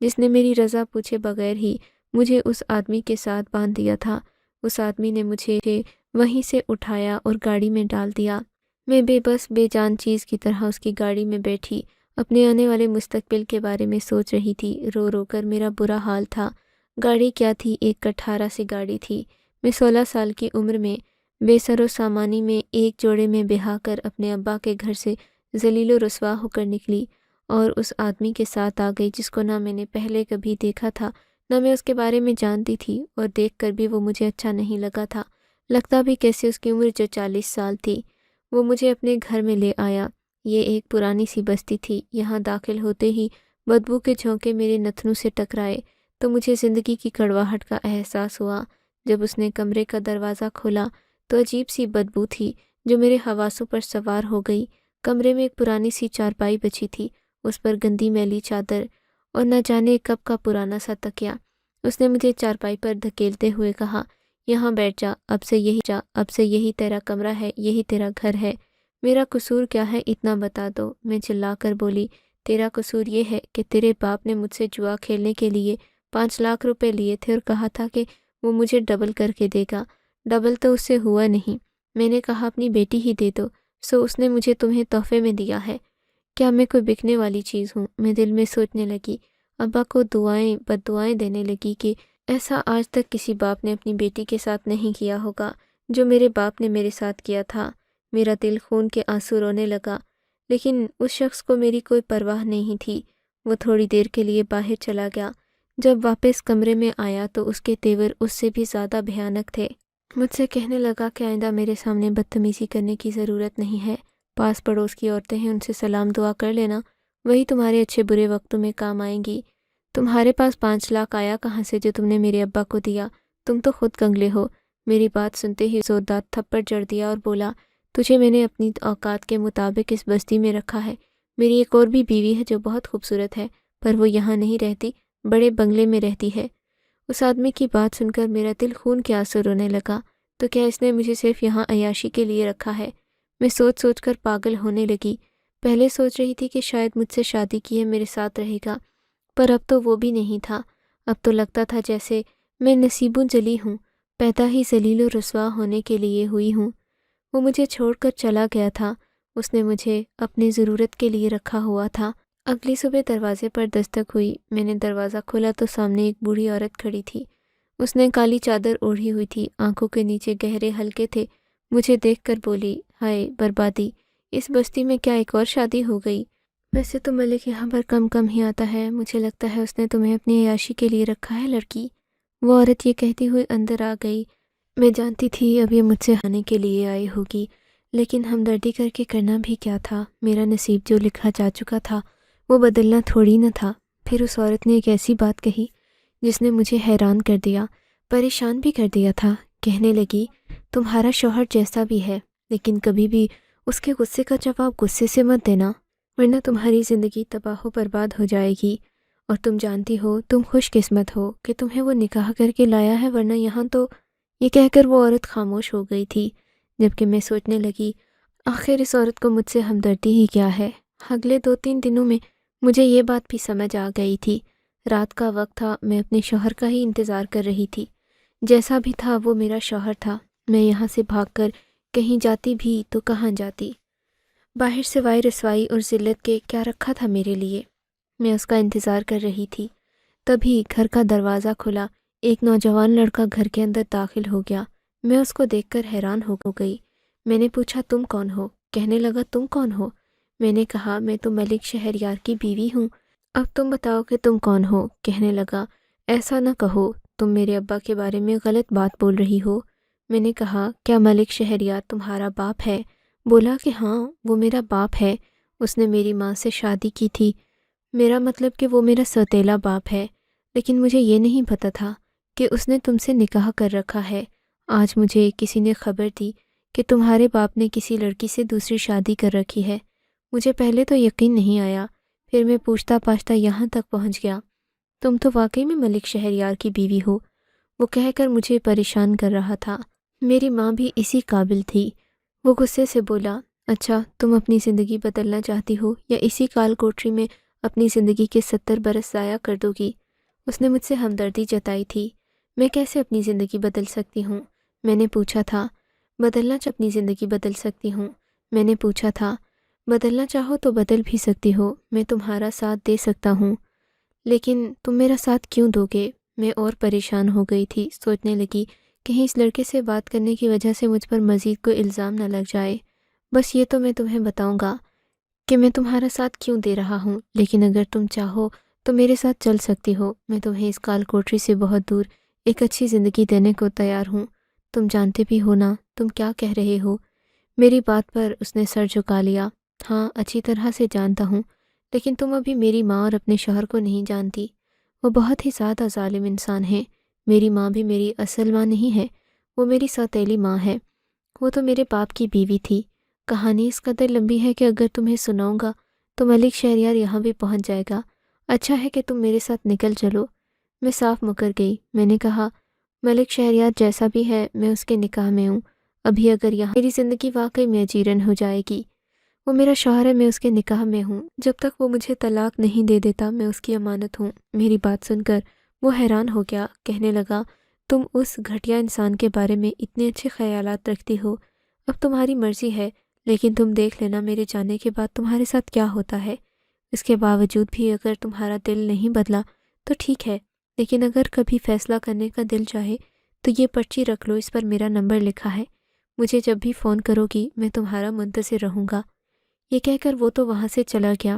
جس نے میری رضا پوچھے بغیر ہی مجھے اس آدمی کے ساتھ باندھ دیا تھا۔ اس آدمی نے مجھے وہیں سے اٹھایا اور گاڑی میں ڈال دیا۔ میں بے بس بے جان چیز کی طرح اس کی گاڑی میں بیٹھی اپنے آنے والے مستقبل کے بارے میں سوچ رہی تھی۔ رو رو کر میرا برا حال تھا۔ گاڑی کیا تھی، ایک کٹھارا سی گاڑی تھی۔ میں 16 سال کی عمر میں بے سر و سامانی میں ایک جوڑے میں بہا کر اپنے ابا کے گھر سے ذلیل و رسوا ہو کر نکلی اور اس آدمی کے ساتھ آ گئی جس کو نہ میں نے پہلے کبھی دیکھا تھا، نہ میں اس کے بارے میں جانتی تھی، اور دیکھ کر بھی وہ مجھے اچھا نہیں لگا تھا۔ لگتا بھی کیسے اس کی عمر جو 40 سال تھی۔ وہ مجھے اپنے گھر میں لے آیا۔ یہ ایک پرانی سی بستی تھی۔ یہاں داخل ہوتے ہی بدبو کے جھونکے میرے نتنوں سے ٹکرائے تو مجھے زندگی کی کڑواہٹ کا احساس ہوا۔ جب اس نے کمرے کا دروازہ کھولا تو عجیب سی بدبو تھی جو میرے حواسوں پر سوار ہو گئی۔ کمرے میں ایک پرانی سی چارپائی بچھی تھی، اس پر گندی میلی چادر اور نہ جانے کب کا پرانا سا تکیا۔ اس نے مجھے چارپائی پر دھکیلتے ہوئے کہا، یہاں بیٹھ جا، اب سے یہی تیرا کمرہ ہے، یہی تیرا گھر ہے۔ میرا قصور کیا ہے اتنا بتا دو۔ میں چلا کر بولی، تیرا قصور یہ ہے کہ تیرے باپ نے مجھ سے جوا کھیلنے کے لیے 5 لاکھ روپے لیے تھے اور کہا تھا کہ وہ مجھے ڈبل کر کے دے گا۔ ڈبل تو اس سے ہوا نہیں۔ میں نے کہا اپنی بیٹی ہی دے دو، سو اس نے مجھے تمہیں تحفے میں دیا ہے۔ کیا میں کوئی بکنے والی چیز ہوں؟ میں دل میں سوچنے لگی۔ ابا کو بد دعائیں دینے لگی کہ ایسا آج تک کسی باپ نے اپنی بیٹی کے ساتھ نہیں کیا ہوگا جو میرے باپ نے میرے ساتھ کیا تھا۔ میرا دل خون کے آنسو رونے لگا، لیکن اس شخص کو میری کوئی پرواہ نہیں تھی۔ وہ تھوڑی دیر کے لیے باہر چلا گیا۔ جب واپس کمرے میں آیا تو اس کے تیور اس سے بھی زیادہ بھیانک تھے۔ مجھ سے کہنے لگا کہ آئندہ میرے سامنے بدتمیزی کرنے کی ضرورت نہیں ہے۔ پاس پڑوس کی عورتیں ہیں، ان سے سلام دعا کر لینا، وہی تمہارے اچھے برے وقتوں میں کام آئیں گی۔ تمہارے پاس 5 لاکھ آیا کہاں سے جو تم نے میرے ابا کو دیا؟ تم تو خود کنگلے ہو۔ میری بات سنتے ہی زوردار تھپڑ جڑ دیا اور بولا، تجھے میں نے اپنی اوقات کے مطابق اس بستی میں رکھا ہے۔ میری ایک اور بھی بیوی ہے جو بہت خوبصورت ہے، پر وہ یہاں نہیں رہتی، بڑے بنگلے میں رہتی ہے۔ اس آدمی کی بات سن کر میرا دل خون کے آنسو رونے لگا۔ تو کیا اس نے مجھے صرف یہاں عیاشی کے لیے رکھا ہے؟ میں سوچ سوچ کر پاگل ہونے لگی۔ پہلے سوچ رہی تھی کہ شاید مجھ سے شادی کیے میرے ساتھ رہے گا، پر اب تو وہ بھی نہیں تھا۔ اب تو لگتا تھا جیسے میں نصیبوں جلی ہوں، پیدا ہی ذلیل و رسوا ہونے کے لیے ہوئی ہوں۔ وہ مجھے چھوڑ کر چلا گیا تھا۔ اس نے مجھے اپنی ضرورت کے لیے رکھا ہوا تھا۔ اگلی صبح دروازے پر دستک ہوئی۔ میں نے دروازہ کھولا تو سامنے ایک بوڑھی عورت کھڑی تھی۔ اس نے کالی چادر اوڑھی ہوئی تھی، آنکھوں کے نیچے گہرے حلقے تھے۔ مجھے دیکھ کر بولی، ہائے بربادی، اس بستی میں کیا ایک اور شادی ہو گئی؟ ویسے تو ملک یہاں پر کم ہی آتا ہے، مجھے لگتا ہے اس نے تمہیں اپنی عیاشی کے لیے رکھا ہے لڑکی۔ وہ عورت یہ کہتی ہوئی اندر آ گئی۔ میں جانتی تھی اب یہ مجھ سے آنے کے لیے آئی ہوگی، لیکن ہمدردی کر کے کرنا بھی کیا تھا؟ میرا نصیب جو لکھا جا چکا تھا وہ بدلنا تھوڑی نہ تھا۔ پھر اس عورت نے ایک ایسی بات کہی جس نے مجھے حیران کر دیا، پریشان بھی کر دیا تھا۔ کہنے لگی، تمہارا شوہر جیسا بھی ہے، لیکن کبھی بھی اس کے غصے کا جواب غصے سے مت دینا، ورنہ تمہاری زندگی تباہ و برباد ہو جائے گی۔ اور تم جانتی ہو تم خوش قسمت ہو کہ تمہیں وہ نکاح کر کے لایا ہے، ورنہ یہاں تو… یہ کہہ کر وہ عورت خاموش ہو گئی تھی، جبکہ میں سوچنے لگی آخر اس عورت کو مجھ سے ہمدردی ہی کیا ہے۔ اگلے 2-3 دنوں میں مجھے یہ بات بھی سمجھ آ گئی تھی۔ رات کا وقت تھا، میں اپنے شوہر کا ہی انتظار کر رہی تھی۔ جیسا بھی تھا وہ میرا شوہر تھا۔ میں یہاں سے بھاگ کر کہیں جاتی بھی تو کہاں جاتی؟ باہر سوائے رسوائی اور ذلت کے کیا رکھا تھا میرے لیے؟ میں اس کا انتظار کر رہی تھی۔ تبھی گھر کا دروازہ کھلا، ایک نوجوان لڑکا گھر کے اندر داخل ہو گیا۔ میں اس کو دیکھ کر حیران ہو گئی۔ میں نے پوچھا، تم کون ہو؟ کہنے لگا، تم کون ہو؟ میں نے کہا، میں تو ملک شہریار کی بیوی ہوں۔ اب تم بتاؤ کہ تم کون ہو؟ کہنے لگا، ایسا نہ کہو، تم میرے ابا کے بارے میں غلط بات بول رہی ہو۔ میں نے کہا، کیا ملک شہریار تمہارا باپ ہے؟ بولا کہ ہاں، وہ میرا باپ ہے، اس نے میری ماں سے شادی کی تھی۔ میرا مطلب کہ وہ میرا سوتیلا باپ ہے، لیکن مجھے یہ نہیں پتہ تھا کہ اس نے تم سے نکاح کر رکھا ہے۔ آج مجھے کسی نے خبر دی کہ تمہارے باپ نے کسی لڑکی سے دوسری شادی کر رکھی ہے۔ مجھے پہلے تو یقین نہیں آیا، پھر میں پوچھتا پاچھتا یہاں تک پہنچ گیا۔ تم تو واقعی میں ملک شہریار کی بیوی ہو، وہ کہہ کر مجھے پریشان کر رہا تھا۔ میری ماں بھی اسی قابل تھی۔ وہ غصے سے بولا، اچھا تم اپنی زندگی بدلنا چاہتی ہو یا اسی کال کوٹری میں اپنی زندگی کے 70 برس ضائع کر دو گی۔ اس نے مجھ سے ہمدردی جتائی تھی۔ میں کیسے اپنی زندگی بدل سکتی ہوں؟ میں نے پوچھا تھا۔ اپنی زندگی بدل سکتی ہوں؟ میں نے پوچھا تھا۔ بدلنا چاہو تو بدل بھی سکتی ہو، میں تمہارا ساتھ دے سکتا ہوں، لیکن تم میرا ساتھ کیوں دو گے؟ میں اور پریشان ہو گئی تھی، سوچنے لگی کہیں اس لڑکے سے بات کرنے کی وجہ سے مجھ پر مزید کوئی الزام نہ لگ جائے۔ بس یہ تو میں تمہیں بتاؤں گا کہ میں تمہارا ساتھ کیوں دے رہا ہوں، لیکن اگر تم چاہو تو میرے ساتھ چل سکتی ہو۔ میں تمہیں اس کال کوٹری سے بہت دور ایک اچھی زندگی دینے کو تیار ہوں۔ تم جانتے بھی ہو نا تم کیا کہہ رہے ہو؟ میری بات پر اس نے سر جھکا لیا۔ ہاں، اچھی طرح سے جانتا ہوں، لیکن تم ابھی میری ماں اور اپنے شوہر کو نہیں جانتی۔ وہ بہت ہی زیادہ ظالم انسان ہیں۔ میری ماں بھی میری اصل ماں نہیں ہے، وہ میری سوتیلی ماں ہے۔ وہ تو میرے باپ کی بیوی تھی۔ کہانی اس قدر لمبی ہے کہ اگر تمہیں سناؤں گا تو ملک شہریار یہاں بھی پہنچ جائے گا۔ اچھا ہے کہ تم میرے ساتھ نکل چلو۔ میں صاف مکر گئی۔ میں نے کہا، ملک شہریار جیسا بھی ہے میں اس کے نکاح میں ہوں۔ ابھی اگر یہاں میری زندگی واقعی میں جیرن ہو جائے گی۔ وہ میرا شوہر ہے، میں اس کے نکاح میں ہوں۔ جب تک وہ مجھے طلاق نہیں دے دیتا میں اس کی امانت ہوں۔ میری بات سن کر وہ حیران ہو گیا، کہنے لگا، تم اس گھٹیا انسان کے بارے میں اتنے اچھے خیالات رکھتی ہو۔ اب تمہاری مرضی ہے، لیکن تم دیکھ لینا میرے جانے کے بعد تمہارے ساتھ کیا ہوتا ہے۔ اس کے باوجود بھی اگر تمہارا دل نہیں بدلا تو ٹھیک ہے، لیکن اگر کبھی فیصلہ کرنے کا دل چاہے تو یہ پرچی رکھ لو، اس پر میرا نمبر لکھا ہے۔ مجھے جب بھی فون کرو گی میں تمہارا منتظر رہوں گا۔ یہ کہہ کر وہ تو وہاں سے چلا گیا،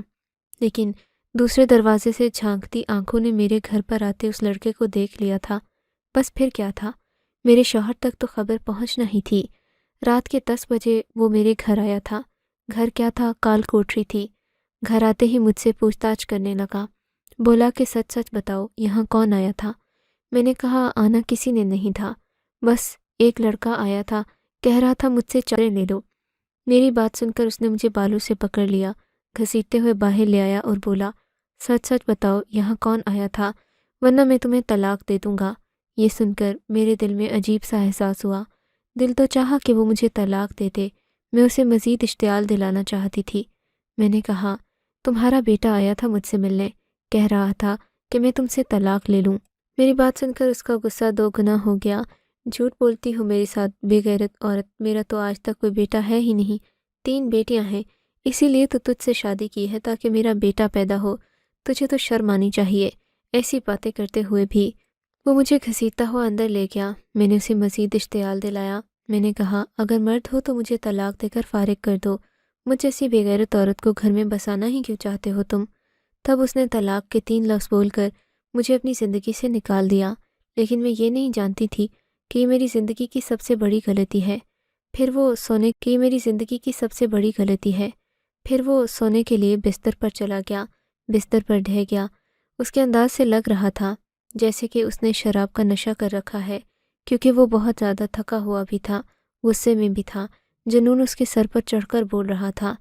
لیکن دوسرے دروازے سے جھانکتی آنکھوں نے میرے گھر پر آتے اس لڑکے کو دیکھ لیا تھا۔ بس پھر کیا تھا، میرے شوہر تک تو خبر پہنچنا ہی تھی۔ رات کے 10 بجے وہ میرے گھر آیا تھا۔ گھر کیا تھا، کال کوٹری تھی۔ گھر آتے ہی مجھ سے پوچھ تاچھ کرنے لگا، بولا کہ سچ سچ بتاؤ یہاں کون آیا تھا؟ میں نے کہا، آنا کسی نے نہیں تھا، بس ایک لڑکا آیا تھا، کہہ رہا تھا مجھ سے چادریں لے لو۔ میری بات سن کر اس نے مجھے بالوں سے پکڑ لیا، گھسیٹتے ہوئے باہر لے آیا اور بولا، سچ سچ بتاؤ یہاں کون آیا تھا، ورنہ میں تمہیں طلاق دے دوں گا۔ یہ سن کر میرے دل میں عجیب سا احساس ہوا۔ دل تو چاہا کہ وہ مجھے طلاق دے دے، میں اسے مزید اشتعال دلانا چاہتی تھی۔ میں نے کہا، تمہارا بیٹا آیا تھا مجھ سے ملنے، کہہ رہا تھا کہ میں تم سے طلاق لے لوں۔ میری بات سن کر اس کا غصہ 2 گنا ہو گیا۔ جھوٹ بولتی ہو میرے ساتھ، بے غیرت عورت، میرا تو آج تک کوئی بیٹا ہے ہی نہیں، 3 بیٹیاں ہیں، اسی لیے تو تجھ سے شادی کی ہے تاکہ میرا بیٹا پیدا ہو۔ تجھے تو شرم آنی چاہیے ایسی باتیں کرتے ہوئے بھی۔ وہ مجھے گھسیٹتا ہوا اندر لے گیا۔ میں نے اسے مزید اشتعال دلایا۔ میں نے کہا، اگر مرد ہو تو مجھے طلاق دے کر فارغ کر دو، مجھ جیسی بے غیرت عورت کو گھر میں بسانا ہی کیوں چاہتے ہو تم؟ تب اس نے طلاق کے 3 لفظ بول کر مجھے اپنی زندگی سے نکال دیا، لیکن میں یہ نہیں جانتی تھی کہ یہ میری زندگی کی سب سے بڑی غلطی ہے۔ پھر وہ سونے کے لیے بستر پر چلا گیا، بستر پر ڈھہ گیا۔ اس کے انداز سے لگ رہا تھا جیسے کہ اس نے شراب کا نشہ کر رکھا ہے، کیونکہ وہ بہت زیادہ تھکا ہوا بھی تھا، غصے میں بھی تھا، جنون اس کے سر پر چڑھ کر بول رہا تھا۔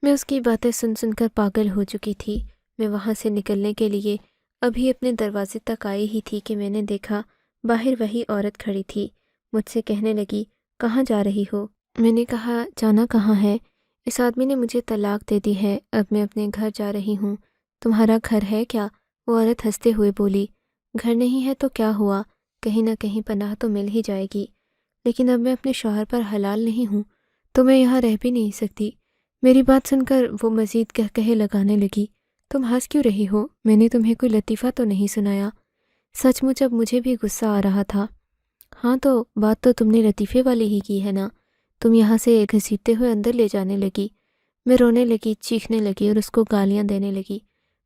میں اس کی باتیں سن سن کر پاگل ہو چکی تھی۔ میں وہاں سے نکلنے کے لیے ابھی اپنے دروازے تک آئی ہی تھی کہ میں نے دیکھا باہر وہی عورت کھڑی تھی۔ مجھ سے کہنے لگی، کہاں جا رہی ہو؟ میں نے کہا، جانا کہاں ہے؟ اس آدمی نے مجھے طلاق دے دی ہے، اب میں اپنے گھر جا رہی ہوں۔ تمہارا گھر ہے کیا؟ وہ عورت ہنستے ہوئے بولی، گھر نہیں ہے تو کیا ہوا، کہیں نہ کہیں پناہ تو مل ہی جائے گی، لیکن اب میں اپنے شوہر پر حلال نہیں ہوں تو میں یہاں رہ بھی نہیں سکتی۔ میری بات سن کر وہ مزید کہے لگانے لگی، تم ہنس کیوں رہی ہو؟ میں نے تمہیں کوئی لطیفہ تو نہیں سنایا؟ سچ مچ اب مجھے بھی غصہ آ رہا تھا۔ ہاں تو بات تو تم نے لطیفے والی ہی کی ہے نا؟ تم یہاں سے گھسیٹتے ہوئے اندر لے جانے لگی۔ میں رونے لگی، چیخنے لگی اور اس کو گالیاں دینے لگی۔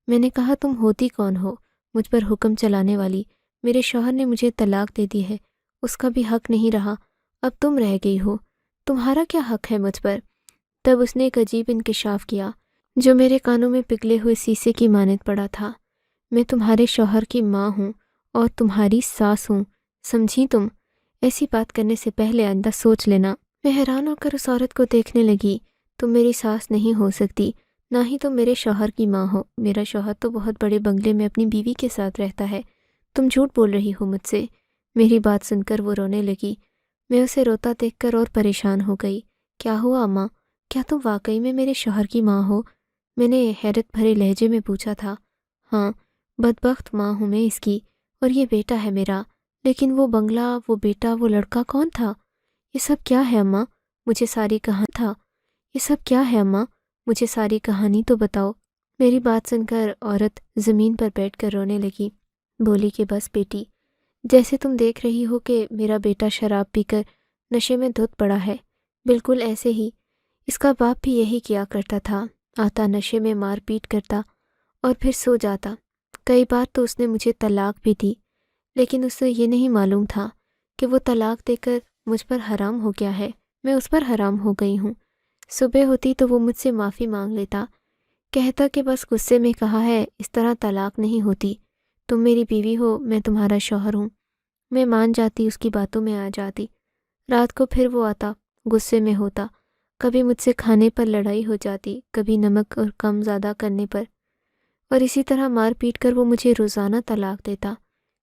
میں نے کہا، تم ہوتی کون ہو مجھ پر حکم چلانے والی؟ میرے شوہر نے مجھے طلاق دے دی ہے، اس کا بھی حق نہیں رہا، اب تم رہ گئی ہو، تمہارا کیا حق ہے مجھ پر؟ تب اس نے ایک عجیب انکشاف کیا جو میرے کانوں میں پگھلے ہوئے سیسے کی مانند پڑا تھا۔ میں تمہارے شوہر کی ماں ہوں اور تمہاری ساس ہوں، سمجھی تم؟ ایسی بات کرنے سے پہلے آئندہ سوچ لینا۔ میں حیران ہو کر اس عورت کو دیکھنے لگی۔ تم میری ساس نہیں ہو سکتی، نہ ہی تم میرے شوہر کی ماں ہو۔ میرا شوہر تو بہت بڑے بنگلے میں اپنی بیوی کے ساتھ رہتا ہے، تم جھوٹ بول رہی ہو مجھ سے۔ میری بات سن کر وہ رونے لگی۔ میں اسے روتا دیکھ کر اور پریشان ہو گئی۔ کیا ہوا اماں؟ کیا تم واقعی میں میرے شوہر کی ماں ہو؟ میں نے حیرت بھرے لہجے میں پوچھا تھا۔ ہاں، بدبخت ماں ہوں میں اس کی، اور یہ بیٹا ہے میرا، لیکن وہ بنگلہ، وہ بیٹا، وہ لڑکا کون تھا؟ یہ سب کیا ہے اماں؟ مجھے ساری کہانی تھا۔ یہ سب کیا ہے اماں؟ مجھے ساری کہانی تو بتاؤ۔ میری بات سن کر عورت زمین پر بیٹھ کر رونے لگی۔ بولی کہ بس بیٹی، جیسے تم دیکھ رہی ہو کہ میرا بیٹا شراب پی کر نشے میں دھت پڑا ہے، بالکل ایسے ہی اس کا باپ بھی یہی کیا کرتا تھا۔ آتا نشے میں مار پیٹ کرتا اور پھر سو جاتا۔ کئی بار تو اس نے مجھے طلاق بھی دی، لیکن اسے یہ نہیں معلوم تھا کہ وہ طلاق دے کر مجھ پر حرام ہو گیا ہے، میں اس پر حرام ہو گئی ہوں۔ صبح ہوتی تو وہ مجھ سے معافی مانگ لیتا، کہتا کہ بس غصے میں کہا ہے، اس طرح طلاق نہیں ہوتی، تم میری بیوی ہو، میں تمہارا شوہر ہوں۔ میں مان جاتی، اس کی باتوں میں آ جاتی۔ رات کو پھر وہ آتا، غصے میں ہوتا، کبھی مجھ سے کھانے پر لڑائی ہو جاتی، کبھی نمک اور کم زیادہ کرنے پر، اور اسی طرح مار پیٹ کر وہ مجھے روزانہ طلاق دیتا۔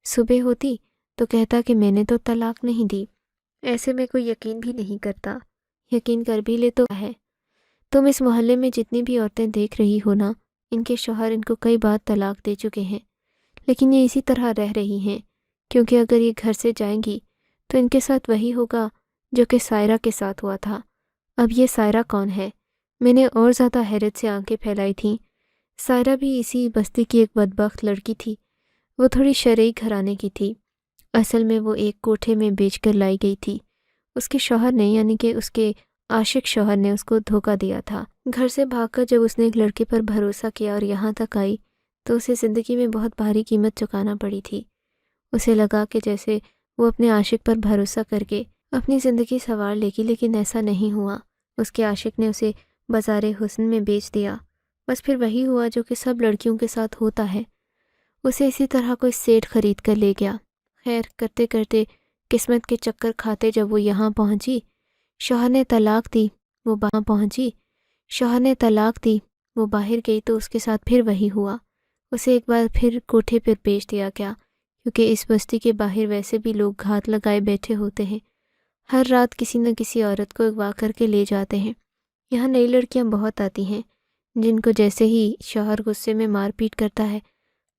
صبح ہوتی تو کہتا کہ میں نے تو طلاق نہیں دی۔ ایسے میں کوئی یقین بھی نہیں کرتا، یقین کر بھی لے تو کیا ہے؟ تم اس محلے میں جتنی بھی عورتیں دیکھ رہی ہو نا، ان کے شوہر ان کو کئی بار طلاق دے چکے ہیں، لیکن یہ اسی طرح رہ رہی ہیں، کیونکہ اگر یہ گھر سے جائیں گی تو ان کے ساتھ وہی ہوگا جو کہ سائرہ کے ساتھ ہوا تھا۔ اب یہ سائرہ کون ہے؟ میں نے اور زیادہ حیرت سے آنکھیں پھیلائی تھیں۔ سائرہ بھی اسی بستی کی ایک بدبخت لڑکی تھی۔ وہ تھوڑی شرعی گھرانے کی تھی۔ اصل میں وہ ایک کوٹھے میں بیچ کر لائی گئی تھی۔ اس کے شوہر نے، یعنی کہ اس کے عاشق شوہر نے اس کو دھوکہ دیا تھا۔ گھر سے بھاگ کر جب اس نے ایک لڑکے پر بھروسہ کیا اور یہاں تک آئی تو اسے زندگی میں بہت بھاری قیمت چکانا پڑی تھی۔ اسے لگا کہ جیسے وہ اپنے عاشق پر بھروسہ کر کے اپنی زندگی سنوار لے گی، لیکن ایسا نہیں ہوا۔ اس کے عاشق نے اسے بازار حسن میں بیچ دیا۔ بس پھر وہی ہوا جو کہ سب لڑکیوں کے ساتھ ہوتا ہے، اسے اسی طرح کوئی سیٹھ خرید کر لے گیا۔ خیر کرتے کرتے قسمت کے چکر کھاتے جب وہ یہاں پہنچی، شوہر نے طلاق دی، وہ وہاں پہنچی، شوہر نے طلاق دی، وہ باہر گئی تو اس کے ساتھ پھر وہی ہوا۔ اسے ایک بار پھر کوٹھے پر بیچ دیا گیا، کیونکہ اس بستی کے باہر ویسے بھی لوگ گھات لگائے بیٹھے ہوتے ہیں، ہر رات کسی نہ کسی عورت کو اغوا کر کے لے جاتے ہیں۔ یہاں نئی لڑکیاں بہت آتی ہیں، جن کو جیسے ہی شوہر غصے میں مار پیٹ کرتا ہے،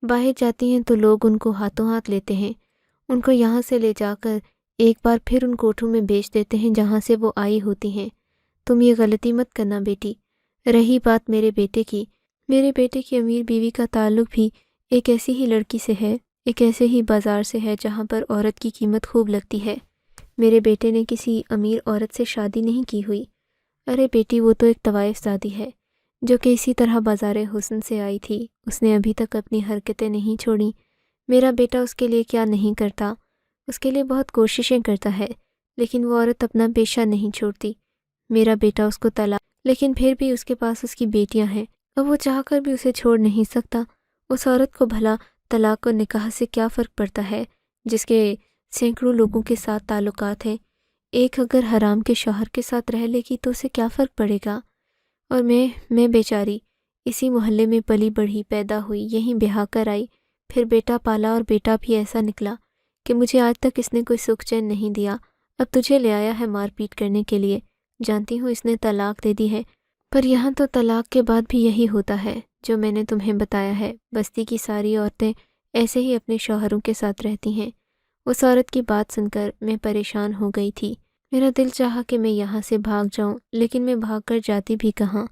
باہر جاتی ہیں تو لوگ ان کو ہاتھوں ہاتھ لیتے ہیں، ان کو یہاں سے لے جا کر ایک بار پھر ان کوٹھوں میں بیچ دیتے ہیں جہاں سے وہ آئی ہوتی ہیں۔ تم یہ غلطی مت کرنا بیٹی۔ رہی بات میرے بیٹے کی، میرے بیٹے کی امیر بیوی کا تعلق بھی ایک ایسی ہی لڑکی سے ہے، ایک ایسے ہی بازار سے ہے جہاں پر عورت کی قیمت خوب لگتی ہے۔ میرے بیٹے نے کسی امیر عورت سے شادی نہیں کی ہوئی۔ ارے بیٹی، وہ تو ایک طوائف زادی ہے جو کہ اسی طرح بازار حسن سے آئی تھی۔ اس نے ابھی تک اپنی حرکتیں نہیں چھوڑیں۔ میرا بیٹا اس کے لیے کیا نہیں کرتا، اس کے لیے بہت کوششیں کرتا ہے، لیکن وہ عورت اپنا پیشہ نہیں چھوڑتی۔ میرا بیٹا اس کو طلاق، لیکن پھر بھی اس کے پاس اس کی بیٹیاں ہیں، اب وہ چاہ کر بھی اسے چھوڑ نہیں سکتا۔ اس عورت کو بھلا طلاق اور نکاح سے کیا فرق پڑتا ہے، جس کے سینکڑوں لوگوں کے ساتھ تعلقات ہیں؟ ایک اگر حرام کے شوہر کے ساتھ رہ لے گی تو اسے کیا فرق پڑے گا؟ اور میں بیچاری اسی محلے میں پلی بڑھی، پیدا ہوئی، یہیں بیاہ کر آئی، پھر بیٹا پالا، اور بیٹا بھی ایسا نکلا کہ مجھے آج تک اس نے کوئی سکھ چین نہیں دیا۔ اب تجھے لے آیا ہے مار پیٹ کرنے کے لیے۔ جانتی ہوں اس نے طلاق دے دی ہے، پر یہاں تو طلاق کے بعد بھی یہی ہوتا ہے جو میں نے تمہیں بتایا ہے۔ بستی کی ساری عورتیں ایسے ہی اپنے شوہروں کے ساتھ رہتی ہیں۔ اس عورت کی بات سن کر میں پریشان ہو گئی تھی۔ میرا دل چاہا کہ میں یہاں سے بھاگ جاؤں، لیکن میں بھاگ کر جاتی بھی کہاں؟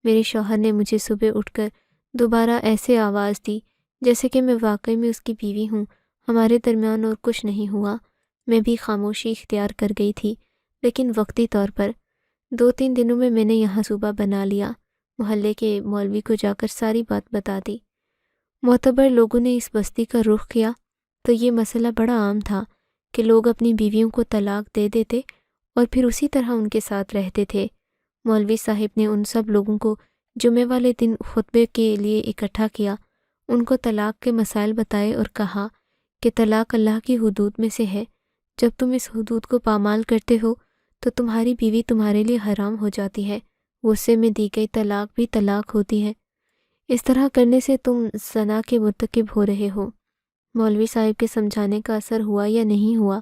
میرے شوہر نے مجھے صبح اٹھ کر دوبارہ ایسے آواز دی جیسے کہ میں واقعی میں اس کی بیوی ہوں، ہمارے درمیان اور کچھ نہیں ہوا۔ میں بھی خاموشی اختیار کر گئی تھی، لیکن وقتی طور پر۔ 2-3 دنوں میں نے یہاں صوبہ بنا لیا، محلے کے مولوی کو جا کر ساری بات بتا دی۔ معتبر لوگوں نے اس بستی کا رخ کیا تو یہ مسئلہ بڑا عام تھا کہ لوگ اپنی بیویوں کو طلاق دے دیتے اور پھر اسی طرح ان کے ساتھ رہتے تھے۔ مولوی صاحب نے ان سب لوگوں کو جمعے والے دن خطبے کے لیے اکٹھا کیا، ان کو طلاق کے مسائل بتائے اور کہا کہ طلاق اللہ کی حدود میں سے ہے، جب تم اس حدود کو پامال کرتے ہو تو تمہاری بیوی تمہارے لیے حرام ہو جاتی ہے، غصے میں دی گئی طلاق بھی طلاق ہوتی ہے، اس طرح کرنے سے تم زنا کے مرتکب ہو رہے ہو۔ مولوی صاحب کے سمجھانے کا اثر ہوا یا نہیں ہوا،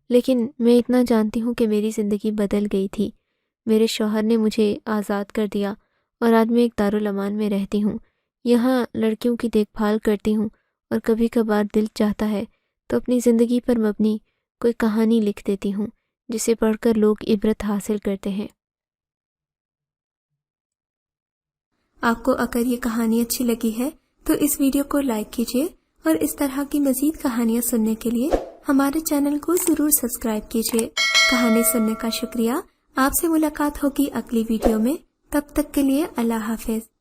لیکن میں اتنا جانتی ہوں کہ میری زندگی بدل گئی تھی۔ میرے شوہر نے مجھے آزاد کر دیا اور آج میں ایک دارالامان میں رہتی ہوں۔ یہاں لڑکیوں کی دیکھ بھال کرتی ہوں اور کبھی کبھار دل چاہتا ہے تو اپنی زندگی پر مبنی کوئی کہانی لکھ دیتی ہوں جسے پڑھ کر لوگ عبرت حاصل کرتے ہیں۔ آپ کو اگر یہ کہانی اچھی لگی ہے تو اس ویڈیو کو لائک کیجیے اور اس طرح کی مزید کہانیاں سننے کے لیے ہمارے چینل کو ضرور سبسکرائب کیجیے۔ کہانی سننے کا شکریہ۔ آپ سے ملاقات ہوگی اگلی ویڈیو میں، تب تک کے لیے اللہ حافظ۔